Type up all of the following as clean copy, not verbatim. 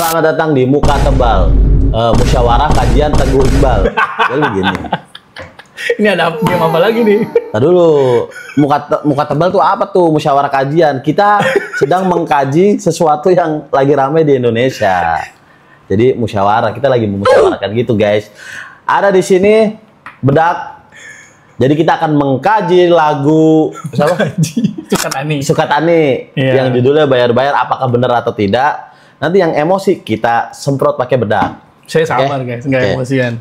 Selamat datang di Muka Tebal, musyawarah kajian Teguh Iqbal. Jadi gini. Ini ada game apa lagi nih? Nah dulu, muka tebal tuh apa tuh? Musyawarah kajian. Kita sedang mengkaji sesuatu yang lagi ramai di Indonesia. Jadi musyawarah, kita lagi memusyawarahkan gitu guys. Ada di sini Bedak. Jadi kita akan mengkaji lagu siapa? Sukatani. Sukatani Yeah. yang judulnya Bayar-Bayar, apakah benar atau tidak. Nanti yang emosi kita semprot pakai bedak. Saya sabar guys, nggak Oke. emosian.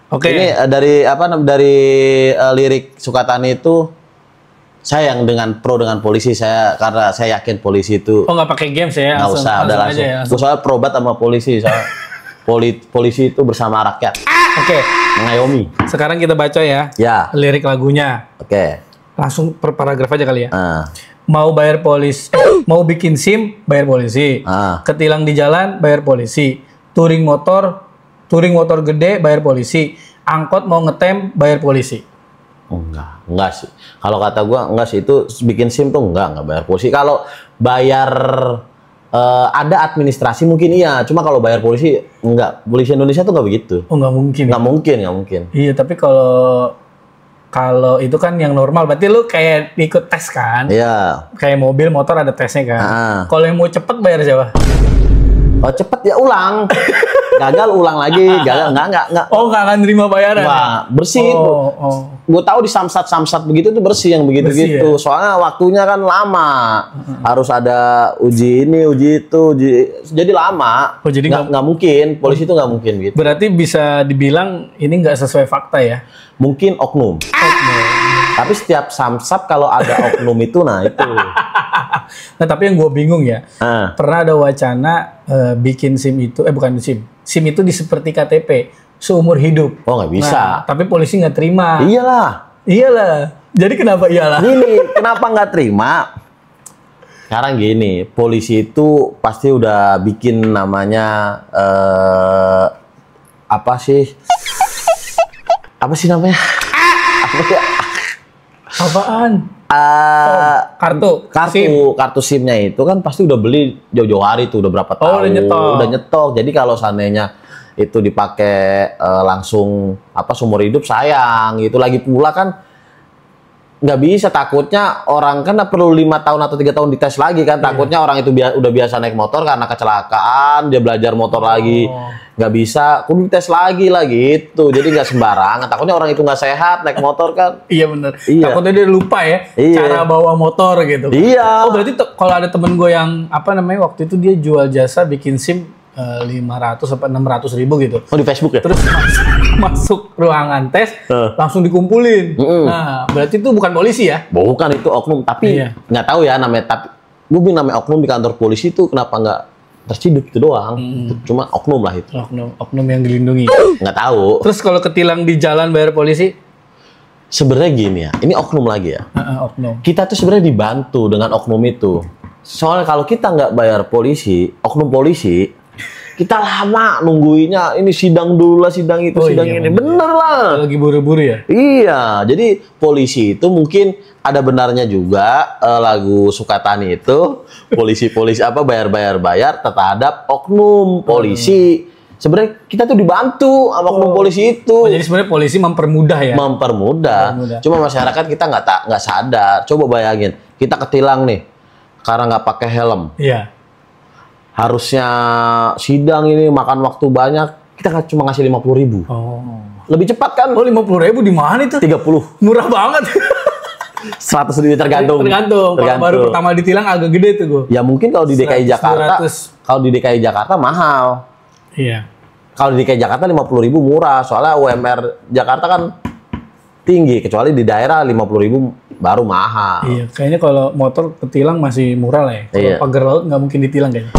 Oke. Ini dari lirik Sukatani itu, saya yang dengan polisi, karena saya yakin polisi itu Oh, nggak pakai games ya? nggak usah, udah langsung. aja ya. Gue soalnya probat sama polisi, soalnya polisi itu bersama rakyat, Oke. mengayomi. Sekarang kita baca ya. Ya, Lirik lagunya. oke. Langsung per paragraf aja kali ya. Ah, Mau bayar polisi, mau bikin SIM, bayar polisi. ah. Ketilang di jalan, bayar polisi. Touring motor gede, bayar polisi. Angkot mau ngetem, bayar polisi. Oh, enggak sih. Kalau kata gua enggak sih, itu bikin SIM tuh enggak bayar polisi. Kalau bayar ada administrasi mungkin iya, cuma kalau bayar polisi enggak. Polisi Indonesia tuh enggak begitu. Oh, nggak mungkin. Nggak mungkin. Iya, tapi kalau itu kan yang normal, berarti lu kayak ikut tes kan? Iya. Kayak mobil, motor ada tesnya kan? Ah. Kalau yang mau cepet bayar siapa? Oh, cepet ya ulang. Gagal ulang lagi, gagal enggak. Oh, nggak akan terima bayaran? Wah, bersih. Oh. Gue tahu di samsat begitu tuh bersih yang begitu-gitu. Bersih ya? Soalnya waktunya kan lama. Harus ada uji ini, uji itu, jadi lama. Oh, jadi nggak mungkin. Polisi itu nggak mungkin gitu. Berarti bisa dibilang ini nggak sesuai fakta ya? Mungkin oknum. Tapi setiap samsat kalau ada oknum itu, nah itu. Nah, tapi yang gue bingung ya, Ah. pernah ada wacana bikin SIM itu, bukan SIM itu seperti KTP, seumur hidup. Oh, nggak bisa. Nah, tapi polisi nggak terima. Iyalah. Jadi kenapa iyalah? Gini, kenapa nggak terima? Sekarang gini, polisi itu pasti udah bikin namanya apa sih namanya? Apa ya? Apaan? Kartu SIM-nya itu kan pasti udah beli jauh-jauh hari tuh, udah berapa tahun. Udah nyetok. Jadi kalau seandainya itu dipakai langsung seumur hidup, sayang gitu. Lagi pula kan nggak bisa, takutnya orang kan perlu 5 tahun atau 3 tahun dites lagi kan. Takutnya orang itu udah biasa naik motor, karena kecelakaan dia belajar motor lagi, nggak bisa, kudu dites lagi lah gitu. Jadi nggak sembarangan, takutnya orang itu nggak sehat naik motor kan. Iya bener. Iya. Takutnya dia lupa ya cara bawa motor gitu. Iya. Oh, berarti kalau ada temen gue yang waktu itu dia jual jasa bikin SIM 500 sampai 600 ribu gitu. Oh, di Facebook ya? Terus masuk ruangan tes, langsung dikumpulin. Nah, berarti itu bukan polisi ya? Bukan, itu oknum. Tapi nggak tahu ya namanya. Tapi gue bilang namanya oknum di kantor polisi itu kenapa nggak terciduk itu doang. Cuma oknum lah itu. Oknum yang dilindungi. Nggak tahu. Terus kalau ketilang di jalan bayar polisi? Sebenarnya gini ya, ini oknum lagi ya. Oknum. Kita tuh sebenarnya dibantu dengan oknum itu. Soalnya kalau kita nggak bayar polisi, oknum polisi, kita lama nungguinnya, ini sidang dulu lah, sidang itu, sidang ini. Bener lah. Lagi buru-buru ya? Iya, jadi polisi itu mungkin ada benarnya juga lagu Sukatani itu, polisi-polisi bayar terhadap oknum polisi. Sebenarnya kita tuh dibantu sama oknum polisi itu. Oh, jadi sebenarnya polisi mempermudah ya? Mempermudah. Cuma masyarakat kita nggak sadar. Coba bayangin, kita ketilang nih karena nggak pakai helm. Iya. Harusnya sidang ini makan waktu banyak, kita cuma ngasih 50.000. Oh. Lebih cepat kan? Oh, 50.000 di mana itu? 30. Murah banget. 100.000 tergantung. Kalau baru pertama ditilang agak gede tuh gue. Ya mungkin kalau di DKI Jakarta, mahal. Iya. Kalau di DKI Jakarta 50.000 murah, soalnya UMR Jakarta kan tinggi, kecuali di daerah 50.000 baru mahal. Iya, kayaknya kalau motor ketilang masih murah lah ya. Kalau pagar laut nggak mungkin ditilang kayaknya.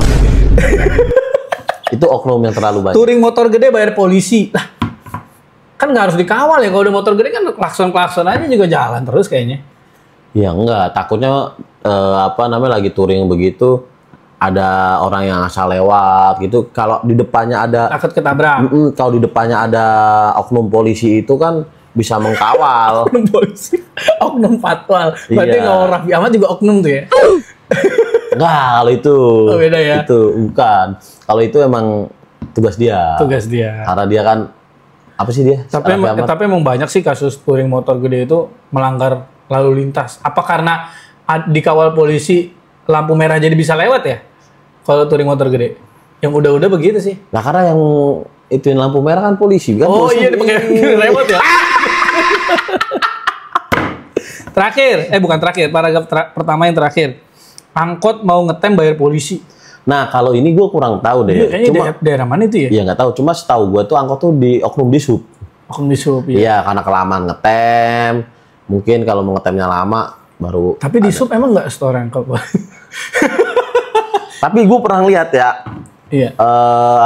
Itu oknum yang terlalu banyak. Touring motor gede bayar polisi. Lah, kan nggak harus dikawal ya. Kalau udah motor gede kan klakson aja juga jalan terus kayaknya. Ya enggak, takutnya lagi touring begitu, ada orang yang asal lewat gitu. Kalau di depannya ada takut ketabrak. Kalau di depannya ada oknum polisi itu kan bisa mengkawal. Oknum polisi, oknum patwal. Berarti kalau Raffi Ahmad juga oknum tuh ya? Enggak, kalau itu. Oh, beda ya? Itu bukan. Kalau itu emang tugas dia. Tugas dia. Karena dia kan apa sih dia? Tapi emang banyak sih kasus touring motor gede itu melanggar lalu lintas. Apa karena dikawal polisi lampu merah jadi bisa lewat ya? Kalau touring motor gede. Yang udah-udah begitu sih. Nah, karena yang ituin lampu merah kan polisi kan. Oh polisi iya, dipakai lewat ya. Terakhir, bukan terakhir, paragraf pertama yang terakhir. Angkot mau ngetem bayar polisi. Nah, kalau ini gue kurang tahu deh. Kayaknya Cuma daerah mana itu ya? Iya nggak tahu. Cuma setahu gue tuh angkot tuh di oknum di sub. Oknum di sub. Iya, karena kelamaan ngetem. Mungkin kalau mau ngetemnya lama baru. Tapi di sub emang nggak store angkot. Tapi gue pernah lihat ya. Iya.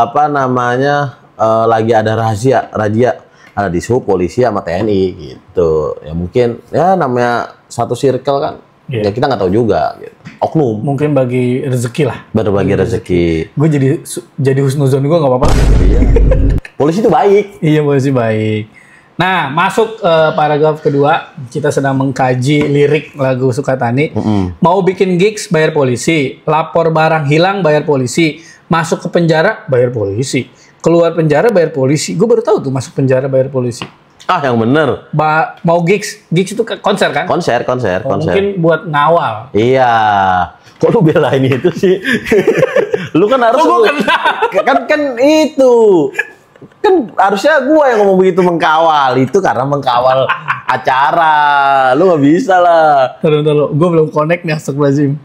Apa namanya? Lagi ada razia ada di sub polisi sama TNI gitu. Ya mungkin ya namanya satu circle kan. Yeah. Ya kita nggak tahu juga gitu. Oknum. Mungkin bagi rezeki lah. Berbagi rezeki. Gue jadi husnuzon gue nggak apa-apa. Iya. Polisi itu baik. Iya, polisi baik. Nah, masuk paragraf kedua, kita sedang mengkaji lirik lagu Sukatani. Mau bikin gigs bayar polisi, lapor barang hilang bayar polisi, masuk ke penjara bayar polisi, keluar penjara bayar polisi. Gue baru tahu tuh masuk penjara bayar polisi. Ah, yang bener. Mau gigs itu konser kan? Konser. Mungkin buat ngawal. Iya. Kok lu belain itu sih? Lu kan harus kan itu. Kan harusnya gua yang ngomong begitu mengkawal. Itu karena mengkawal acara. Lu nggak bisa lah. Taruh. Gue belum connect nih, astagfirullahaladzim.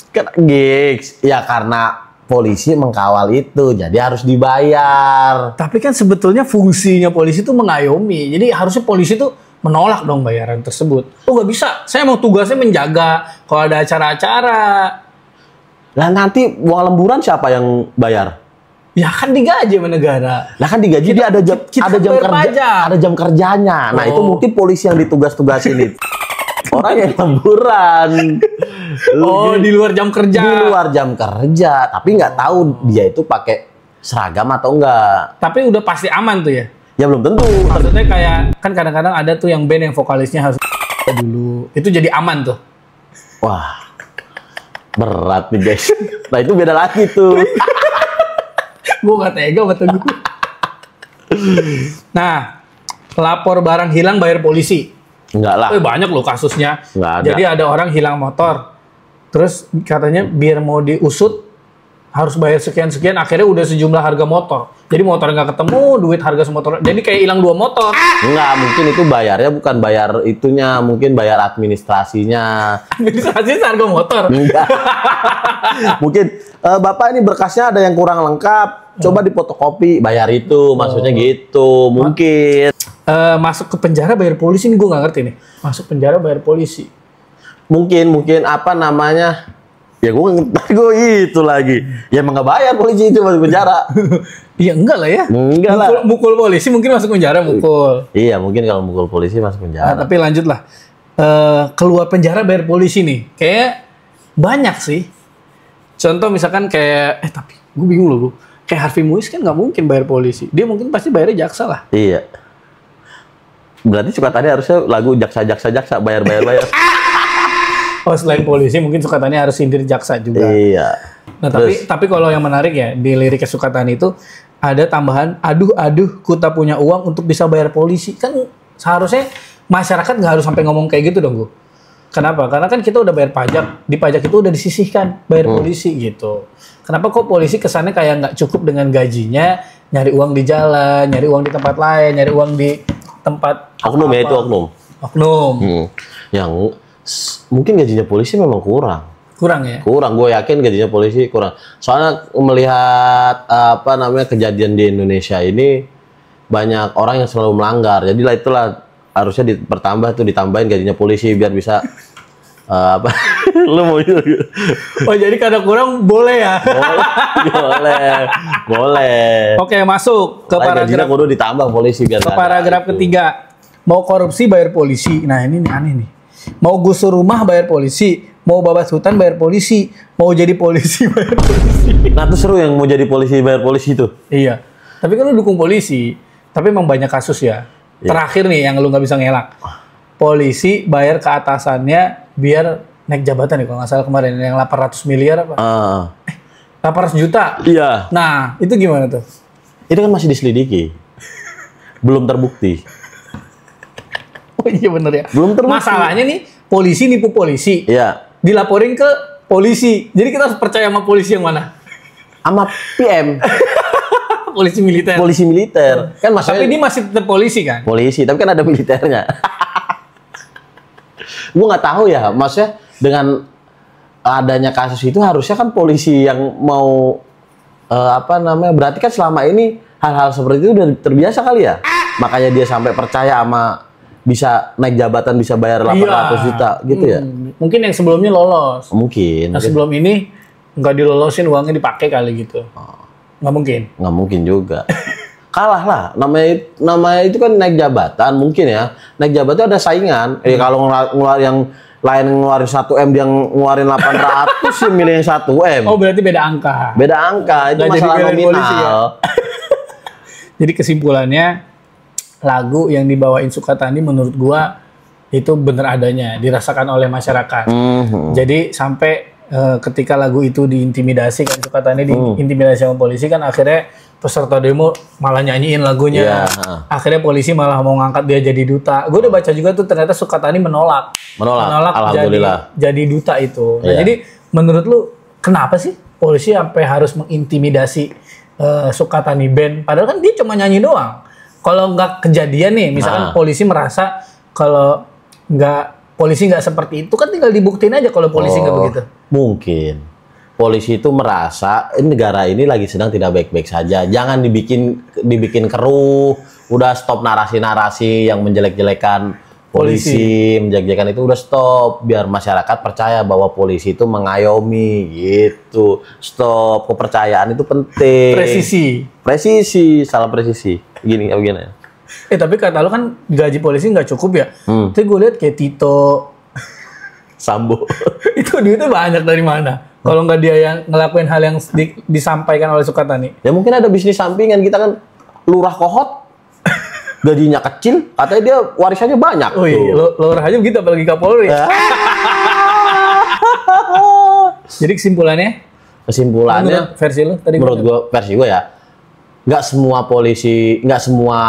Kan gigs. Ya karena polisi mengkawal itu, jadi harus dibayar. Tapi kan sebetulnya fungsinya polisi itu mengayomi. Jadi harusnya polisi itu menolak dong bayaran tersebut. Oh nggak bisa, saya mau tugasnya menjaga kalau ada acara-acara. Lah nanti uang lemburan siapa yang bayar? Ya kan digaji sama negara. Lah kan digaji dia ada jam kerja, ada jam kerjanya. Nah itu mungkin polisi yang ditugas-tugasin itu. Orang yang lemburan. Di luar jam kerja. Di luar jam kerja, tapi nggak tahu dia itu pakai seragam atau enggak. Tapi udah pasti aman tuh ya? Ya belum tentu. Maksudnya kayak, kan kadang-kadang ada tuh yang band yang vokalisnya harus dulu. Itu jadi aman tuh. Wah, berat nih guys. Nah itu beda lagi tuh. Gue gak tega betul gue. Nah, lapor barang hilang bayar polisi. Enggak lah. Banyak loh kasusnya. Enggak ada. Jadi ada orang hilang motor. Terus katanya biar mau diusut harus bayar sekian-sekian. Akhirnya udah sejumlah harga motor. Jadi motor nggak ketemu, duit harga semotor. Jadi kayak hilang 2 motor. Enggak, mungkin itu bayarnya bukan bayar itunya. Mungkin bayar administrasinya. Administrasi harga motor? Enggak. Mungkin, Bapak ini berkasnya ada yang kurang lengkap. Coba difotokopi, bayar itu. Maksudnya gitu. Mungkin. Masuk ke penjara bayar polisi nih, gue nggak ngerti nih. Masuk penjara bayar polisi. Mungkin apa namanya? Ya gue itu lagi. Ya emang nggak bayar polisi itu masuk penjara. Iya enggak lah ya. Enggak lah. Mukul polisi mungkin masuk penjara mukul. Iya mungkin kalau mukul polisi masuk penjara. Nah, tapi lanjut lah. Keluar penjara bayar polisi nih. Kayak banyak sih. Contoh misalkan kayak tapi gue bingung loh gue. Kayak Harvey Muiz kan nggak mungkin bayar polisi. Dia mungkin pasti bayarnya jaksa lah. Iya. Berarti Sukatani harusnya lagu jaksa bayar. Oh selain polisi mungkin Sukatani harus sindir jaksa juga. Iya. Nah tapi kalau yang menarik ya di liriknya Sukatani itu ada tambahan aduh ku tak punya uang untuk bisa bayar polisi. Kan seharusnya masyarakat nggak harus sampai ngomong kayak gitu dong gue. Kenapa? Karena kan kita udah bayar pajak, di pajak itu udah disisihkan bayar polisi gitu. Kenapa kok polisi kesannya kayak nggak cukup dengan gajinya, nyari uang di jalan, nyari uang di tempat lain, nyari uang di tempat oknum ya itu oknum. Yang mungkin gajinya polisi memang kurang ya? Kurang, gue yakin gajinya polisi kurang. Soalnya melihat kejadian di Indonesia ini banyak orang yang selalu melanggar. Jadi lah itulah harusnya ditambahin gajinya polisi biar bisa lu mau itu? Oh jadi kadang kurang boleh ya? Boleh. Oke masuk ke paragraf. Kudu ditambah polisi biar. Ke paragraf ketiga, mau korupsi bayar polisi. Nah ini nih aneh nih. Mau gusur rumah bayar polisi, mau babas hutan bayar polisi, mau jadi polisi bayar polisi. Nah itu seru yang mau jadi polisi bayar polisi itu. Iya. Tapi kan lu dukung polisi. Tapi emang banyak kasus ya. Terakhir nih yang lu nggak bisa ngelak. Polisi bayar ke atasannya biar naik jabatan nih kalau nggak salah kemarin yang 800 miliar apa? 800 juta. Iya. Nah, itu gimana tuh? Itu kan masih diselidiki. Belum terbukti. Oh iya bener ya. Belum terbukti. Masalahnya nih, polisi nipu polisi. Iya. Dilaporin ke polisi. Jadi kita harus percaya sama polisi yang mana? Sama PM. Polisi militer. Polisi militer. Kan maksudnya Tapi ini masih tetap polisi kan? polisi, tapi kan ada militernya. Gue nggak tahu ya, maksudnya dengan adanya kasus itu harusnya kan polisi yang mau berarti kan selama ini hal-hal seperti itu udah terbiasa kali ya. Makanya dia sampai percaya sama bisa naik jabatan, bisa bayar 800 juta gitu ya. Mungkin yang sebelumnya lolos. Mungkin. Nah sebelum ini nggak dilolosin, uangnya dipakai kali gitu. Nggak mungkin. Nggak mungkin juga. Kalah lah. Namanya itu kan naik jabatan mungkin ya. Naik jabatan ada saingan. Kalau ngeluar yang lain ngeluarin 1M, dia ngeluarin 800 sih milih yang 1M. Oh berarti beda angka. Beda angka, itu Nggak masalah jadi nominal. polisi ya? Jadi kesimpulannya lagu yang dibawain Sukatani menurut gua itu bener adanya, dirasakan oleh masyarakat. Jadi sampai ketika lagu itu diintimidasi kan, Sukatani diintimidasi sama polisi kan, akhirnya peserta demo malah nyanyiin lagunya. Akhirnya polisi malah mau ngangkat dia jadi duta. Gue udah baca juga tuh ternyata Sukatani menolak Alhamdulillah. jadi duta itu. Nah, jadi menurut lu kenapa sih polisi sampai harus mengintimidasi Sukatani band? Padahal kan dia cuma nyanyi doang. Kalau nggak kejadian nih, misalkan polisi merasa kalau polisi nggak seperti itu, kan tinggal dibuktiin aja kalau polisi nggak begitu. Mungkin polisi itu merasa negara ini lagi sedang tidak baik-baik saja. Jangan dibikin keruh. Udah stop narasi-narasi yang menjelek-jelekan polisi, menjelek-jelekan itu udah stop. Biar masyarakat percaya bahwa polisi itu mengayomi gitu. Stop, kepercayaan itu penting. Presisi, salah presisi. Gini. Tapi kata lu kan gaji polisi nggak cukup ya. Tapi gue lihat kayak Tito, Sambo. itu duitnya banyak dari mana? Kalau nggak dia yang ngelakuin hal yang disampaikan oleh Sukatani. Ya mungkin ada bisnis sampingan. Kita kan lurah kohot, gajinya kecil, katanya dia warisannya banyak. Oh iya, lurah aja begitu apalagi Kapolri. Jadi kesimpulannya versi lu tadi. Menurut gua versi gua ya, nggak semua polisi, nggak semua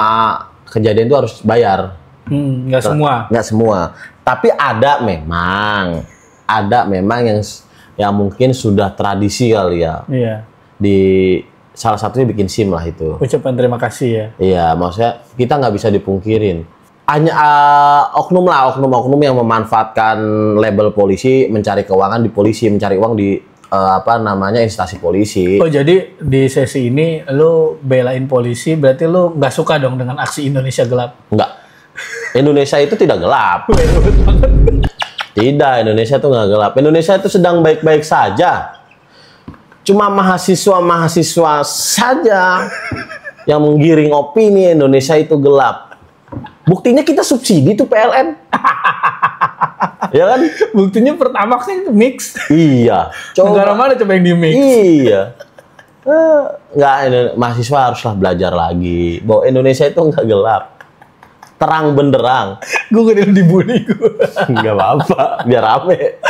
kejadian itu harus bayar. Nggak semua. Tapi ada memang yang mungkin sudah tradisi kali ya. Iya. Di salah satunya bikin SIM lah itu. Ucapan terima kasih ya. Iya, maksudnya kita nggak bisa dipungkirin. Hanya oknum yang memanfaatkan label polisi, mencari keuangan di polisi, mencari uang di instansi polisi. Oh jadi di sesi ini lu belain polisi, berarti lu nggak suka dong dengan aksi Indonesia gelap? Enggak. Indonesia itu tidak gelap. Tidak, Indonesia itu nggak gelap. Indonesia itu sedang baik-baik saja. Cuma mahasiswa saja yang menggiring opini Indonesia itu gelap. Buktinya kita subsidi tuh PLN. Ya kan? Buktinya Pertamax itu mix. Iya. Negara mana coba yang di mix? Iya. Mahasiswa haruslah belajar lagi bahwa Indonesia itu nggak gelap. Terang benderang. Gue udah dibully gue. Nggak apa-apa, biar rame.